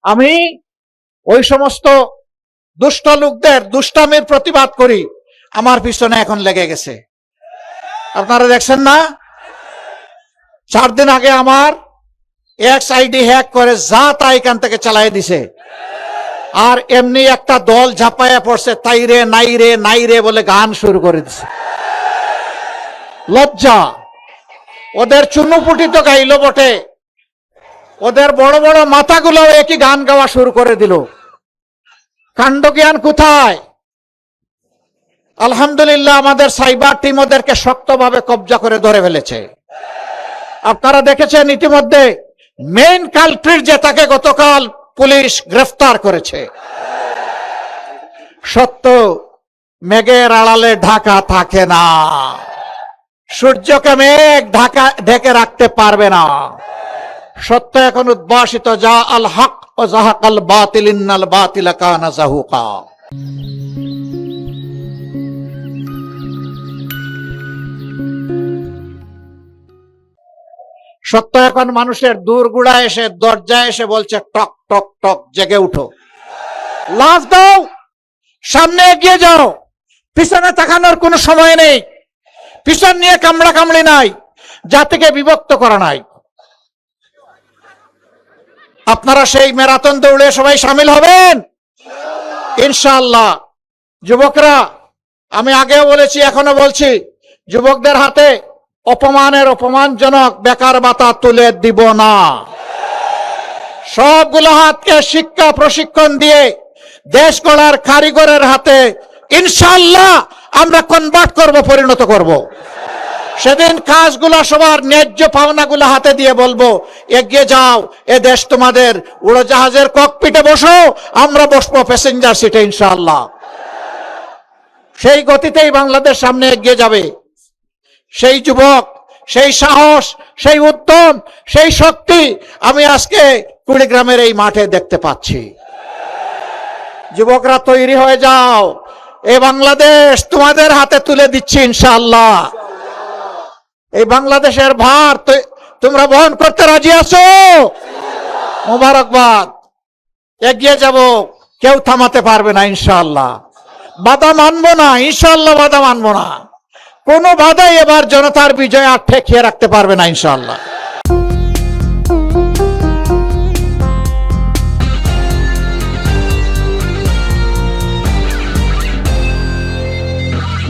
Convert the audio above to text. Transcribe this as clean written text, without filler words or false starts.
আমি ওই সমস্ত দুষ্ট লোকদের দুষ্টামির প্রতিবাদ করি, আমার পিছনে এখন লেগে গেছে। আপনারা দেখছেন না, 4 দিন আগে আমার এক্স আইডি হ্যাক করে যা তা এখান থেকে চালাই দিছে, আর এমনি একটা দল ঝাঁপাইয়া পড়ছে, তাই রে নাই রে নাই রে বলে গান শুরু করে দিছে। লজ্জা! ওদের চুনুপুটি তো গাইল বটে, ওদের বড় বড় মাথাগুলো একই গান গাওয়া শুরু করে দিল। কাণ্ড জ্ঞান কোথায়? আলহামদুলিল্লাহ আমাদের সাইবার টিম ওদেরকে শক্তভাবে কবজা করে ধরে ফেলেছে। আপনারা দেখেছেন ইতিমধ্যে মেইন কালপ্রিট যে, তাকে গতকাল পুলিশ গ্রেফতার করেছে। সত্য মেঘের আড়ালে ঢাকা থাকে না, সূর্যকে মেঘ ঢেকে রাখতে পারবে না। সত্য এখন উদ্ভাসিত, যা আল হক ও জাহাকাল বাতিল ইন্নাল বাতিলা কানা জাহুকা। সত্য এখন মানুষের দূরগুড়া এসে দরজায় এসে বলছে, টক টক টক, জেগে উঠো, লাফ দাও, সামনে এগিয়ে যাও, পিছনে তাকানোর কোনো সময় নেই, পিছন নিয়ে কামড়া কামড়ি নাই, জাতিকে বিভক্ত করা নাই। আপনারা সেই ম্যারাথন দৌড়ে সবাই সামিল হবেন ইনশাআল্লাহ। যুবকরা, আমি আগেও বলেছি এখনো বলছি, যুবকদের হাতে অপমানের অপমানজনক বেকার ভাতা তুলে দিব না। সবগুলো হাতকে শিক্ষা প্রশিক্ষণ দিয়ে দেশ গড়ার কারিগরের হাতে ইনশাআল্লাহ আমরা কনভার্ট করব, পরিণত করব। সেদিন কাজগুলো সবার ন্যায্য পাওনাগুলো হাতে দিয়ে বলবো, এগিয়ে যাও, এ দেশ তোমাদের, উড়োজাহাজের ককপিটে বসো, আমরা বসবো প্যাসেঞ্জার সিটে ইনশাআল্লাহ। সেই গতিতেই বাংলাদেশ সামনে এগিয়ে যাবে। সেই যুবক, সেই সাহস, সেই উদ্যম, সেই শক্তি আমি আজকে কুড়িগ্রামের এই মাঠে দেখতে পাচ্ছি। যুবকরা তৈরি হয়ে যাও, এই বাংলাদেশ তোমাদের হাতে তুলে দিচ্ছি ইনশাআল্লাহ। এই বাংলাদেশের ভার তোমরা বহন করতে রাজি আছো? মোবারকবাদ। এগিয়ে যাব, কেউ থামাতে পারবে না ইনশাআল্লাহ। বাধা মানবো না ইনশাআল্লাহ, বাধা মানবো না। কোনো বাধাই এবার জনতার বিজয় আর ঠেকিয়ে রাখতে পারবে না ইনশাআল্লাহ।